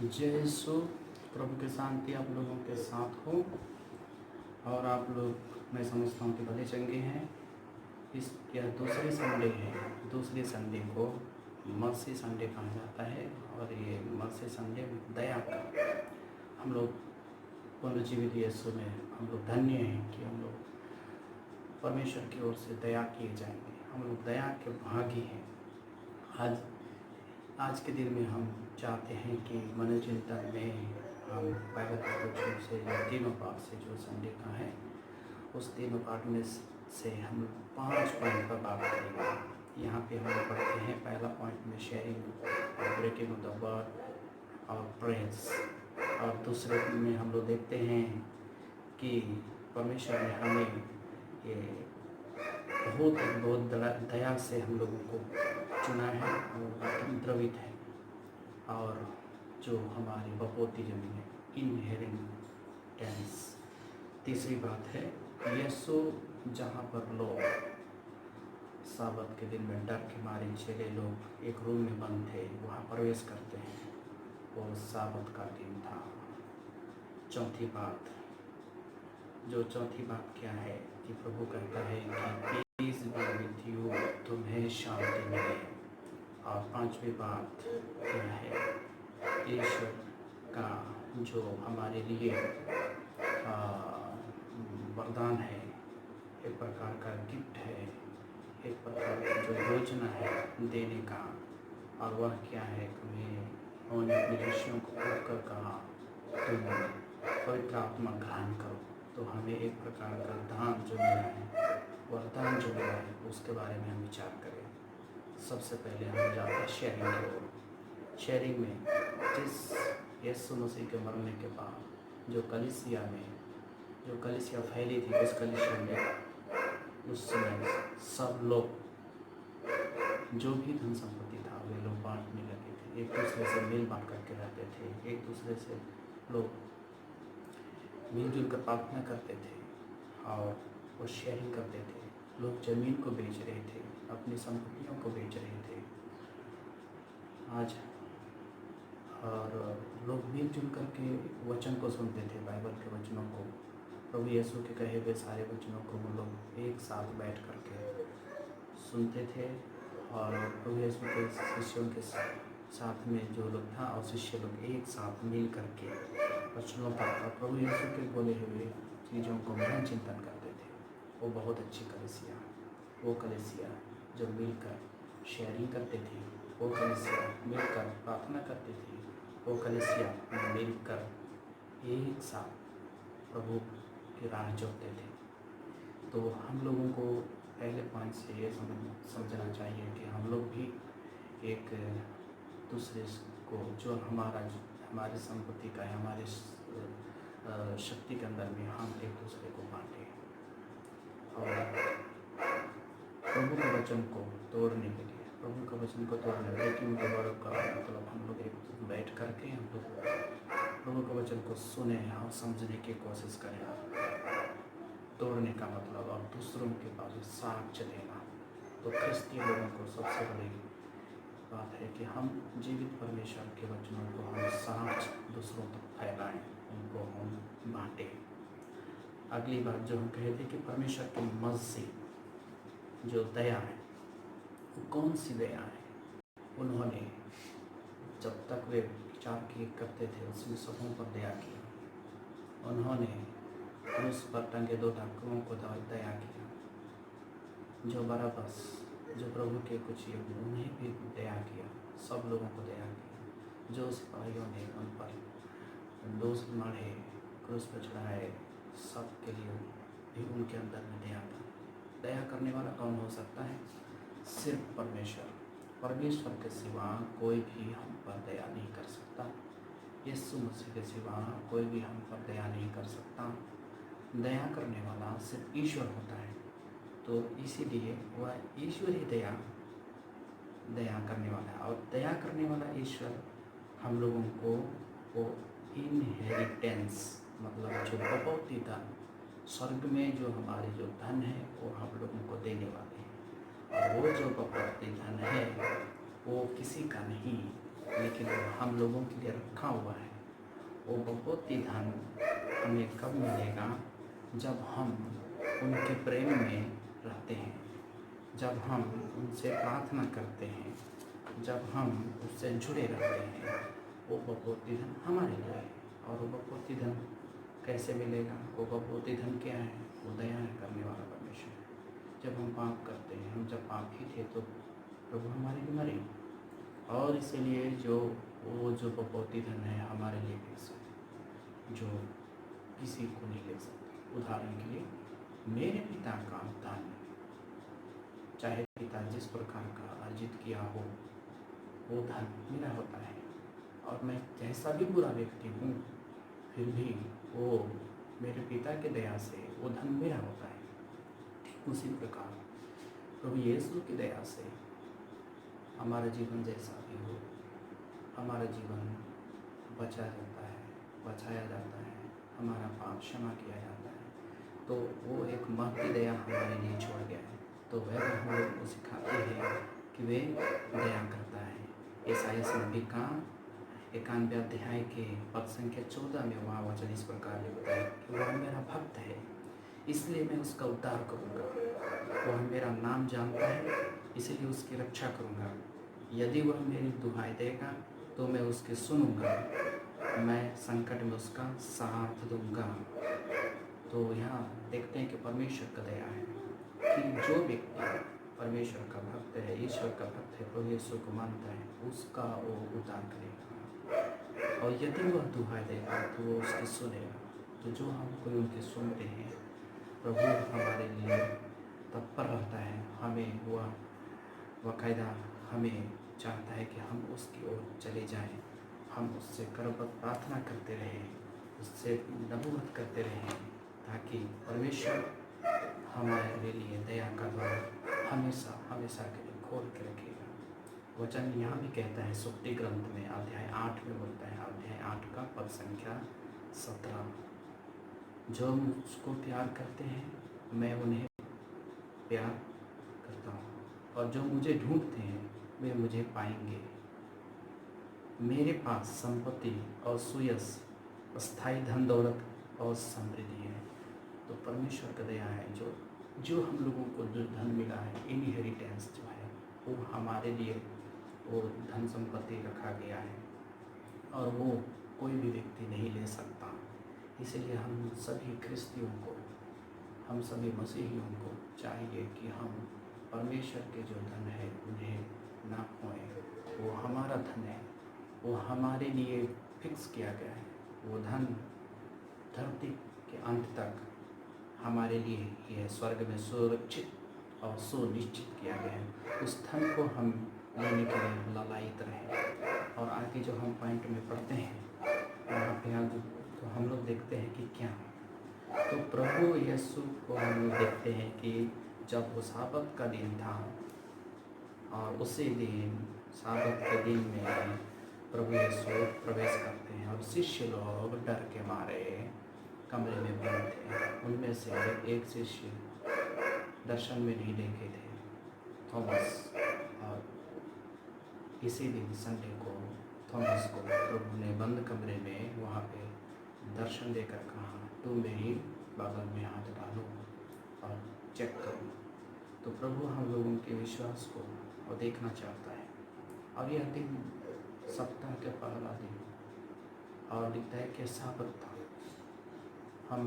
जय यीशु। प्रभु की शांति आप लोगों के साथ हो और आप लोग, मैं समझता हूँ कि भले चंगे हैं। इस यह दूसरी संडे है। दूसरी संडे को मर्सी संडे कहा जाता है और ये मर्सी संडे दया का हम लोग पुनर्जीवित यीशु में हम लोग धन्य हैं कि हम लोग परमेश्वर की ओर से दया किए जाएंगे। हम लोग दया के भागी हैं। आज के दिन में हम चाहते हैं कि मनोचिंतन में हम बाइबल के वचन से जो तीनों पाठ से जो संडे का है उस तीनों पाठ में से हम 5 पॉइंट पर बात करेंगे। यहाँ पे हम लोग पढ़ते हैं पहला पॉइंट में शेयरिंग और ब्रेकिंग ऑफ द वर्ड और प्रेयर्स, और दूसरे में हम लोग देखते हैं कि परमेश्वर ने हमें ये बहुत दया से हम लोगों को चुना है और द्रवित है, और जो हमारी बपोती जमीन है इनहेरिटेंस। तीसरी बात है यीशु जहाँ पर लोग साबत के दिन में डर के मारे चले लोग एक रूम में बंद थे, वहाँ प्रवेश करते हैं। वो साबत का दिन था। चौथी बात क्या है कि प्रभु कहता है कि पीस बी विथ यू, तुम्हें शांति मिले। और पांचवी बात क्या है, ईश्वर का जो हमारे लिए वरदान है, एक प्रकार का गिफ्ट है, एक प्रकार की जो योजना है देने का, और वह क्या है कि उन्होंने अपने ऋषियों को उठकर कहा तुम पवित्र आत्मा ग्रहण करो। तो हमें एक प्रकार का दान जो मिला है, वरदान जो मिला है, उसके बारे में हम विचार करें। सबसे पहले हम जाते हैं शेयरिंग की ओर। शेयरिंग में जिस यीशु मसीह के मरने के बाद जो कलीसिया फैली थी, उस कलीसिया में उस समय सब लोग जो भी धन संपत्ति था वे लोग बांटने लगे थे, एक दूसरे से मिल बांट करके रहते थे, एक दूसरे से लोग मिलजुल कर प्रार्थना करते थे और वो शेयरिंग करते थे। लोग ज़मीन को बेच रहे थे, अपनी संपत्तियों को बेच रहे थे आज, और लोग मिलजुल करके वचन को सुनते थे, बाइबल के वचनों को, प्रभु यीशु के कहे हुए सारे वचनों को वो लोग एक साथ बैठ करके सुनते थे। और प्रभु यीशु के शिष्यों के साथ में जो लोग था और शिष्य लोग एक साथ मिल करके वचनों का और प्रभु यीशु के बोले हुए चीज़ों को मन चिंतन करते थे। वो बहुत अच्छी कलीसिया, वो कलीसिया जो मिलकर शेयरिंग करते थे, वो कलीसिया मिलकर प्रार्थना करते थे, वो कलीसिया मिलकर एक साथ प्रभु की राह जोते थे। तो हम लोगों को पहले पॉइंट से ये समझना चाहिए कि हम लोग भी एक दूसरे को जो हमारे संपत्ति का है, हमारे शक्ति के अंदर में हम एक दूसरे को बांटें। और प्रभु के वचन को तोड़ने के लिए, प्रभु के वचन को तोड़ने ब्रेकिंग द वर्ड का मतलब हम लोग एक बैठ करके हम लोग प्रभु के वचन को सुने और समझने की कोशिश करें। तोड़ने का मतलब और दूसरों के पास साक्ष्य देना। तो ख्रिस्ती लोगों को सबसे बड़ी बात है कि हम जीवित परमेश्वर के वचनों को हम साक्ष्य दूसरों तक फैलाएं, उनको हम बांटें। अगली बात जो हम कहे थे कि परमेश्वर की मर्जी जो दया है, वो कौन सी दया है। उन्होंने जब तक वे विचार करते थे उसमें सबों पर दया किया। उन्होंने क्रूस पर टंगे 2 डाकुओं को दया किया, जो बराबस जो प्रभु के कुछ युग उन्हें भी दया किया, सब लोगों को दया किया। जो सिपाहियों ने उन पर दोष मारे, क्रूस पर चढ़ाए, सब के लिए भी उनके अंदर में दया था। दया करने वाला कौन हो सकता है? सिर्फ परमेश्वर। परमेश्वर के सिवा कोई भी हम पर दया नहीं कर सकता। यीशु मसीह के सिवा कोई भी हम पर दया नहीं कर सकता। दया करने वाला सिर्फ ईश्वर होता है। तो इसीलिए वह ईश्वर ही दया करने वाला है, और दया करने वाला ईश्वर हम लोगों को वो इनहेरिटेंस मतलब जो बपौती धन, स्वर्ग में जो हमारे जो धन है वो हम लोगों को देने वाले हैं। और वो जो बपौती धन है वो किसी का नहीं, लेकिन हम लोगों के लिए रखा हुआ है। वो बहुत ही धन हमें कब मिलेगा? जब हम उनके प्रेम में रहते हैं, जब हम उनसे प्रार्थना करते हैं, जब हम उससे जुड़े रहते हैं। वो बपौती धन हमारे लिए है। और वो बपौती धन कैसे मिलेगा? वो बपौती धन क्या है? वो दया करने वाला परमेश्वर है। जब हम पाप करते हैं, हम जब पापी थे तो प्रभु हमारे लिए मरे, और इसीलिए जो बपौती धन है हमारे लिए फिक्स है, जो किसी को नहीं ले सकता। उदाहरण के लिए मेरे पिता का धन, चाहे पिता जिस प्रकार का अर्जित किया हो, वो धन मेरा होता है। और मैं जैसा भी बुरा व्यक्ति हूँ, फिर भी वो मेरे पिता के दया से वो धन मेरा होता है। ठीक उसी प्रकार प्रभु यीशु की दया से हमारा जीवन जैसा भी हो, हमारा जीवन बचा जाता है, बचाया जाता है, हमारा पाप क्षमा किया जाता है। तो वो एक महती दया हमारे लिए छोड़ गया है। तो वह हम लोग को सिखाते हैं कि वे दया करता है। ईसाइया नबी का 91 अध्याय के पद संख्या 14 में वहाँ वचन इस प्रकार लिखता है कि वह मेरा भक्त है, इसलिए मैं उसका उद्धार करूँगा। वह मेरा नाम जानता है, इसलिए उसकी रक्षा करूँगा। यदि वह मेरी दुहाई देगा तो मैं उसकी सुनूंगा, मैं संकट में उसका साथ दूंगा। तो यहाँ देखते हैं कि परमेश्वर का दया है कि जो व्यक्ति परमेश्वर का भक्त है, ईश्वर का भक्त है, प्रभु यीशु को मानता है, उसका वो उद्धार करेगा। और यदि वह दुहाई देगा तो वो उसकी सुनेगा। तो जो हम कोई उनकी सुनते हैं, प्रभु हमारे लिए तत्पर रहता है। हमें वह बाकायदा हमें चाहता है कि हम उसकी ओर चले जाएं, हम उससे करबद्ध प्रार्थना करते रहें, उससे नबूवत करते रहें, ताकि परमेश्वर हमारे लिए दया का द्वार हमेशा हमेशा के लिए खोल के रखेगा। वचन यहाँ भी कहता है, सुक्ति ग्रंथ में अध्याय 8 में बोलता है, अध्याय 8 का पद संख्या 17, जो मुझको प्यार करते हैं मैं उन्हें प्यार करता हूँ, और जो मुझे ढूंढते हैं वे मुझे पाएंगे। मेरे पास संपत्ति और सुयश, स्थायी धन दौलत और समृद्धि है। तो परमेश्वर का दया है, जो हम लोगों को जो धन मिला है, इनहेरिटेंस जो है, वो हमारे लिए वो धन संपत्ति रखा गया है, और वो कोई भी व्यक्ति नहीं ले सकता। इसलिए हम सभी ख्रिस्तियों को, हम सभी मसीहियों को चाहिए कि हम परमेश्वर के जो धन है उन्हें ना खोएं। वो हमारा धन है, वो हमारे लिए फिक्स किया गया है। वो धन धरती के अंत तक हमारे लिए यह स्वर्ग में सुरक्षित और सुनिश्चित किया गया है। उस धन को हम लेने के लिए ललायित रहें। और आगे जो हम पॉइंट में पढ़ते हैं, वहाँ पे तो हम लोग देखते हैं कि क्या, तो प्रभु यीशु को हम लोग देखते हैं कि जब वो साबत का दिन था, और उसी दिन साबत के दिन में प्रभु यीशु प्रवेश करते हैं, और शिष्य लोग डर के मारे कमरे में बंद थे। उनमें से एक शिष्य दर्शन में नहीं देखे थे, थॉमस। और इसी दिन संडे को थॉमस को प्रभु ने बंद कमरे में वहाँ पे दर्शन देकर कहा, तू मेरी बगल में हाथ डालो और चेक करो। तो प्रभु हम लोगों के विश्वास को और देखना चाहता है। और यह दिन सप्ताह के पहला दिन, और दिखता है कि साबत था। हम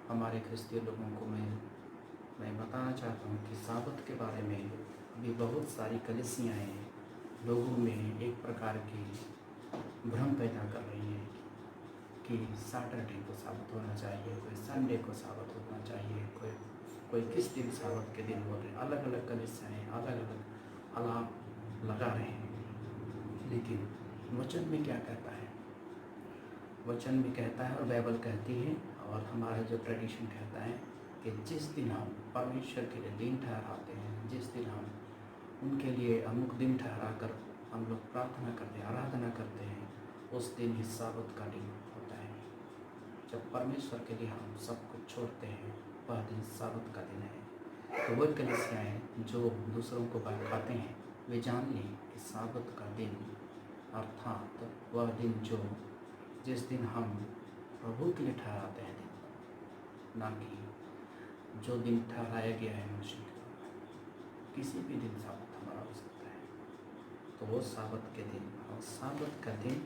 हमारे ख्रिस्तीय लोगों को मैं बताना चाहता हूँ कि साबत के बारे में अभी बहुत सारी कलीसियाँ हैं, लोगों में एक प्रकार की भ्रम पैदा कर रही है कि सैटरडे को साबत होना चाहिए, कोई संडे को साबत होना चाहिए, कोई किस दिन साबत के दिन बोल रहे हैं। अलग अलग कलीसियाँ अलग अलग अलाप लगा रहे हैं। लेकिन वचन में क्या कहता है? वचन में कहता है, और बाइबल कहती है, और हमारा जो ट्रेडिशन कहता है कि जिस दिन हम परमेश्वर के लिए दिन ठहराते हैं, जिस दिन हम उनके लिए अमुक दिन ठहरा कर हम लोग प्रार्थना करते हैं, आराधना करते हैं, उस दिन ही साबत का दिन होता है। जब परमेश्वर के लिए हम सब कुछ छोड़ते हैं, वह दिन साबत का दिन है। तो वह कलीसियाँ हैं जो दूसरों को बहकाते हैं, वे जान लें कि साबत का दिन अर्थात वह दिन जिस दिन हम प्रभु के लिए ठहराते हैं, ना कि जो दिन ठहराया गया है मनुष्य के द्वारा। किसी भी दिन साबत हमारा हो सकता है, तो वो साबत के दिन और साबत का दिन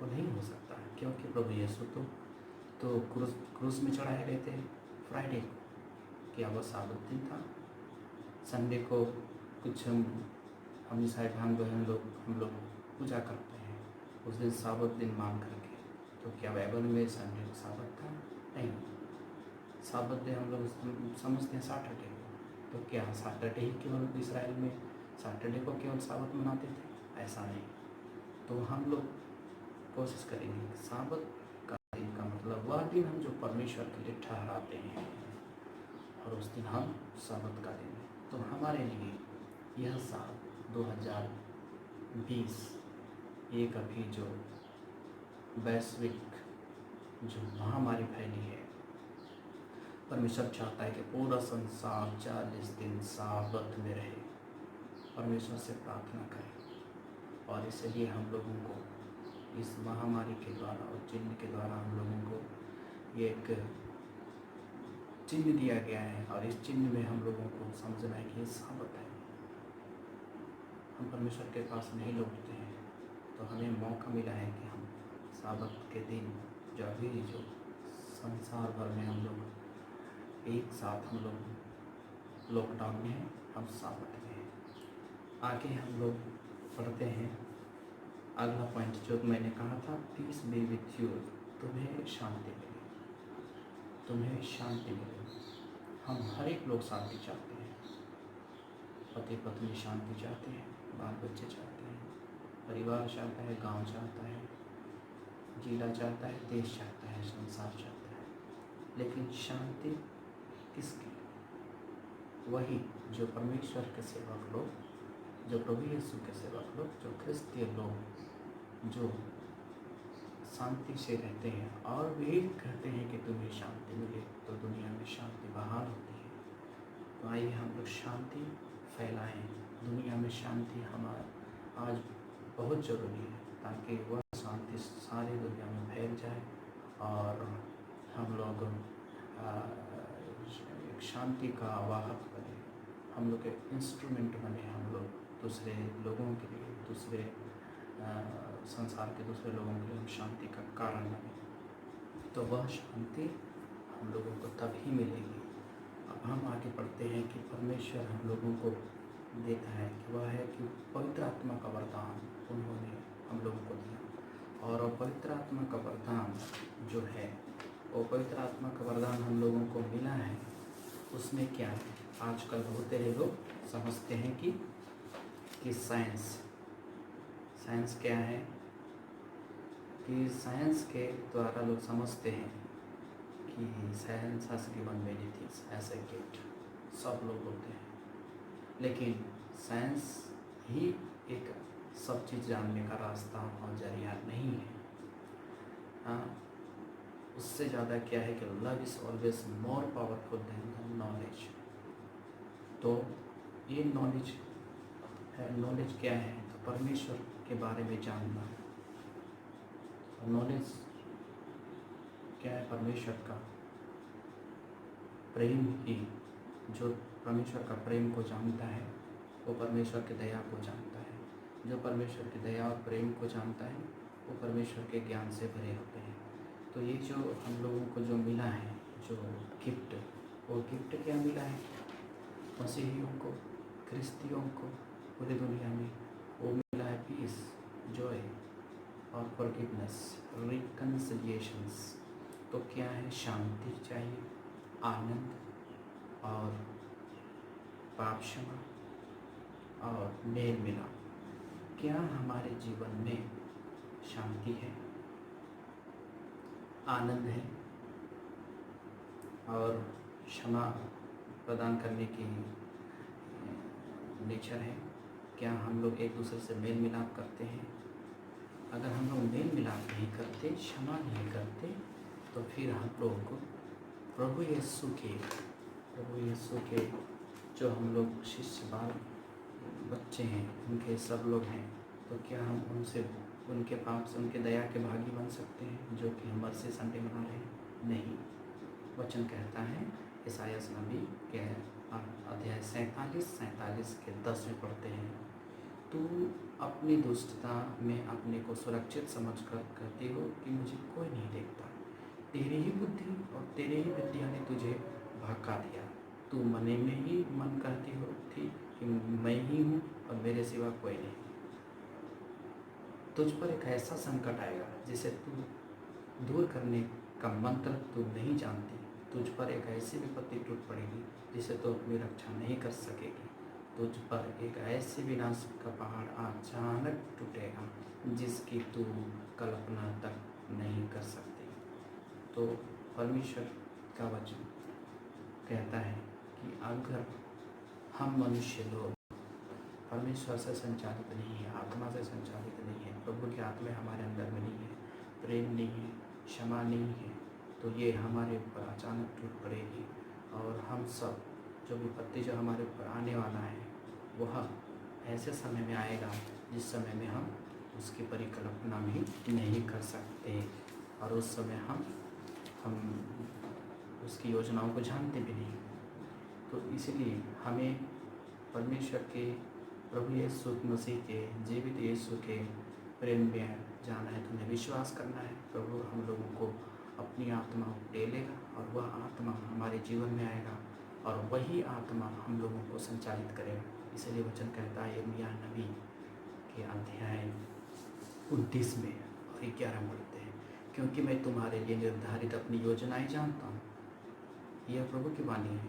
वो नहीं हो सकता है, क्योंकि प्रभु यीशु तो क्रूस में चढ़ाए गए थे फ्राइडे को। क्या वह साबत दिन था? संडे को कुछ हम ईसाई भाई बहन हम लोग पूजा करते हैं उस दिन साबत दिन मान करके, तो क्या बाइबल में संडे को साबत था? नहीं। साबत डे हम लोग समझते हैं सैटरडे को। तो क्या सैटरडे ही केवल इस्राएल में सैटरडे को केवल साबत मनाते थे? ऐसा नहीं। तो हम लोग कोशिश करेंगे कि साबत का दिन का मतलब वह दिन हम जो परमेश्वर के लिए ठहराते हैं, और उस दिन हम साबत का दिन है। तो हमारे लिए यह साल 2020 एक अभी जो वैश्विक जो महामारी फैली है, परमेश्वर चाहता है कि पूरा संसार 40 दिन साबत में रहे। परमेश्वर से प्रार्थना करें, और इसलिए हम लोगों को इस महामारी के द्वारा और चिन्ह के द्वारा हम लोगों को ये एक चिन्ह दिया गया है, और इस चिन्ह में हम लोगों को समझना है कि ये साबत है। हम परमेश्वर के पास नहीं लौटते हैं, तो हमें मौका मिला है कि हम साबत के दिन जो अभी जो संसार भर में हम लोग एक साथ हम लोग लॉकडाउन में हैं, हम साबत में हैं। आगे हम लोग पढ़ते हैं अगला पॉइंट जो मैंने कहा था, पीस बी विथ यू, तुम्हें शांति मिले, तुम्हें शांति मिले। हम हर एक लोग शांति चाहते हैं, पति पत्नी शांति चाहते हैं, बाल बच्चे चाहते हैं, परिवार चाहता है, गांव चाहता है, जिला चाहता है, देश चाहता है, संसार चाहता है। लेकिन शांति किसकी? वही जो परमेश्वर के सेवक लोग, जो प्रभु यीशु के सेवक लोग, जो क्रिस्तीय लोग, जो शांति से रहते हैं और वे कहते हैं कि तुम्हें शांति मिले, तो दुनिया में शांति बहाल होती है। तो आइए हम लोग शांति फैलाएं, दुनिया में शांति हमारा आज बहुत ज़रूरी है, ताकि वह शांति सारी दुनिया में फैल जाए और हम लोग एक शांति का वाहक बने, हम लोग एक इंस्ट्रूमेंट बने, हम लोग दूसरे लोगों के लिए, दूसरे संसार के दूसरे लोगों के लिए हम शांति का कारण बने। तो वह शांति हम लोगों को तभी मिलेगी। अब हम आगे पढ़ते हैं कि परमेश्वर हम लोगों को देता है कि वह है कि पवित्र आत्मा का वरदान उन्होंने हम लोगों को दिया, और पवित्र आत्मा का वरदान जो है, वो पवित्र आत्मा का वरदान हम लोगों को मिला है। उसमें क्या है? आजकल बहुत सारे लोग समझते हैं कि साइंस क्या है, कि साइंस के द्वारा लोग समझते हैं कि science has given many things as a gift, सब लोग बोलते हैं। लेकिन साइंस ही एक सब चीज़ जानने का रास्ता और जरिया नहीं है। हाँ, उससे ज़्यादा क्या है कि love is always more powerful than knowledge. तो ये नॉलेज है। नॉलेज क्या है? तो परमेश्वर के बारे में जानना। और नॉलेज क्या है? परमेश्वर का प्रेम ही, जो परमेश्वर का प्रेम को जानता है वो परमेश्वर की दया को जानता है। जो परमेश्वर की दया और प्रेम को जानता है वो परमेश्वर के ज्ञान से भरे होते हैं। तो ये जो हम लोगों को जो मिला है, जो गिफ्ट, वो गिफ्ट क्या मिला है? मसीहियों को, क्रिस्तियों को, पूरी दुनिया में वो मिला है पीस, जॉय और फॉरगिवनेस, रिकन्सिलिएशंस। तो क्या है? शांति चाहिए, आनंद और पाप क्षमा और मेल मिलाप। क्या हमारे जीवन में शांति है, आनंद है और क्षमा प्रदान करने की नेचर है? क्या हम लोग एक दूसरे से मेल मिलाप करते हैं? अगर हम लोग मेल मिलाप नहीं करते, क्षमा नहीं करते, तो फिर हम लोग को प्रभु यीशु के जो हम लोग शिष्य बाल बच्चे हैं, उनके सब लोग हैं, तो क्या हम उनसे उनके पास उनके दया के भागी बन सकते हैं जो कि हम मर्सी संडे मना रहे हैं? नहीं। वचन कहता है ईसाया नबी के अध्याय 47 के 10 में पढ़ते हैं, तू अपनी दुष्टता में अपने को सुरक्षित समझकर कहती हो कि मुझे कोई नहीं देखता। तेरी ही बुद्धि और तेरी ही विद्या ने तुझे भड़का दिया। तू मने में ही मन कहती हो थी कि मैं ही हूँ और मेरे सिवा कोई नहीं। तुझ पर एक ऐसा संकट आएगा जिसे तू दूर करने का मंत्र तू नहीं जानती। तुझ पर एक ऐसी विपत्ति टूट पड़ेगी जिसे तू अपनी रक्षा नहीं कर सकेगी। तुझ पर एक ऐसे विनाश का पहाड़ अचानक टूटेगा जिसकी तू कल्पना तक नहीं कर सकती। तो परमेश्वर का वचन कहता है कि अगर हम मनुष्य लोग परमेश्वर से संचालित नहीं है, आत्मा से संचालित नहीं है, प्रभु की आत्मा हमारे अंदर में नहीं है, प्रेम नहीं है, क्षमा नहीं है, तो ये हमारे ऊपर अचानक टूट पड़ेगी और हम सब जो विपत्ति जो हमारे ऊपर आने वाला है वह ऐसे समय में आएगा जिस समय में हम उसकी परिकल्पना भी नहीं कर सकते और उस समय हम उसकी योजनाओं को जानते भी नहीं। तो इसलिए हमें परमेश्वर के प्रभु यीशु मसीह के जीवित यीशु के प्रेम में जाना है, तुम्हें विश्वास करना है। प्रभु हम लोगों को अपनी आत्मा डेलेगा और वह आत्मा हमारे जीवन में आएगा और वही आत्मा हम लोगों को संचालित करेगा। इसलिए वचन कहता है यिर्मयाह नबी के अध्याय 29 में और 11 पढ़ते हैं, क्योंकि मैं तुम्हारे लिए निर्धारित अपनी योजनाएं जानता हूँ। यह प्रभु की वाणी है,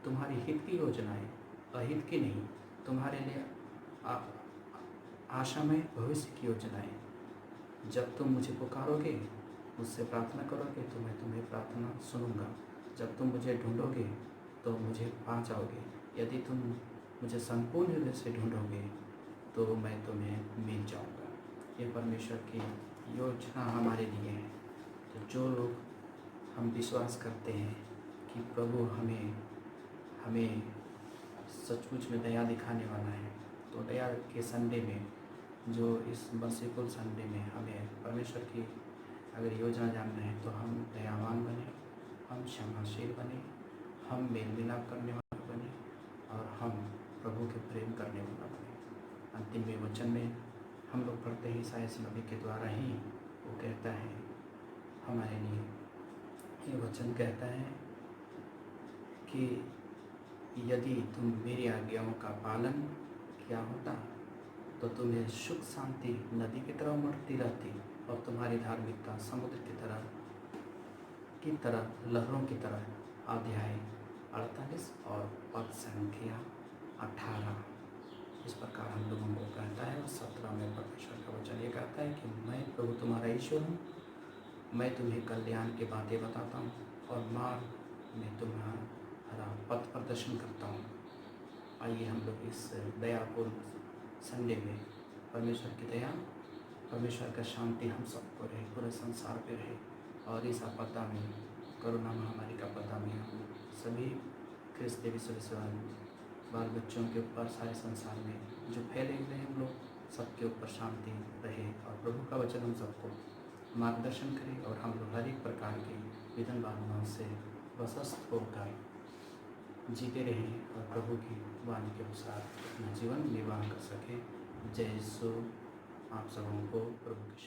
तुम्हारी हित की योजनाएं, अहित की नहीं, तुम्हारे लिए आशामय भविष्य की योजनाएं। जब तुम मुझे पुकारोगे, मुझसे प्रार्थना करोगे तो मैं तुम्हें प्रार्थना सुनूंगा। जब तुम मुझे ढूंढोगे तो मुझे पा जाओगे। यदि तुम मुझे संपूर्ण हृदय से ढूंढोगे तो मैं तुम्हें मिल जाऊंगा। ये परमेश्वर की योजना हमारे लिए है। तो जो लोग हम विश्वास करते हैं कि प्रभु हमें सचमुच में दया दिखाने वाला है, तो दया के संडे में, जो इस मर्सीफुल संडे में हमें परमेश्वर की अगर योजना जानना है तो हम दयावान बने, हम क्षमाशील बने, हम मेल मिलाप करने वाला बने और हम प्रभु के प्रेम करने वाला बने। अंतिम में वचन में हम लोग पढ़ते हैं ईसाया नबी के द्वारा ही वो कहता है हमारे लिए, ये वचन कहता है कि यदि तुम मेरी आज्ञाओं का पालन किया होता तो तुम्हें सुख शांति नदी की तरह उमड़ती रहती और तुम्हारी धार्मिकता समुद्र की तरह लहरों की तरह। अध्याय 48 और पद संख्या 18 इस प्रकार हम लोगों को कहता है। और 17 में परमेश्वर का वचन ये कहता है कि मैं प्रभु तुम्हारा ईश्वर हूँ, मैं तुम्हें कल्याण की बातें बताता हूँ और मार्ग में तुम्हारा पथ प्रदर्शन करता हूँ। आइए हम लोग इस दयापूर्ण संडे में परमेश्वर की दया, परमेश्वर का शांति हम सबको रहे, पूरे संसार पे रहे और इस आपदा में, कोरोना महामारी का आपदा में हम सभी ख्रिस्ती विश्वासी बाल बच्चों के ऊपर, सारे संसार में जो फैले हुए हैं हम लोग सबके ऊपर शांति रहे और प्रभु का वचन हम सबको मार्गदर्शन करे और हम लोग हर एक प्रकार की विधन बाधाओं से वशस्त होकर जीते रहें और प्रभु की वाणी के अनुसार अपना जीवन निर्वाह कर सकें। जय यीशु। आप सबों को प्रभु की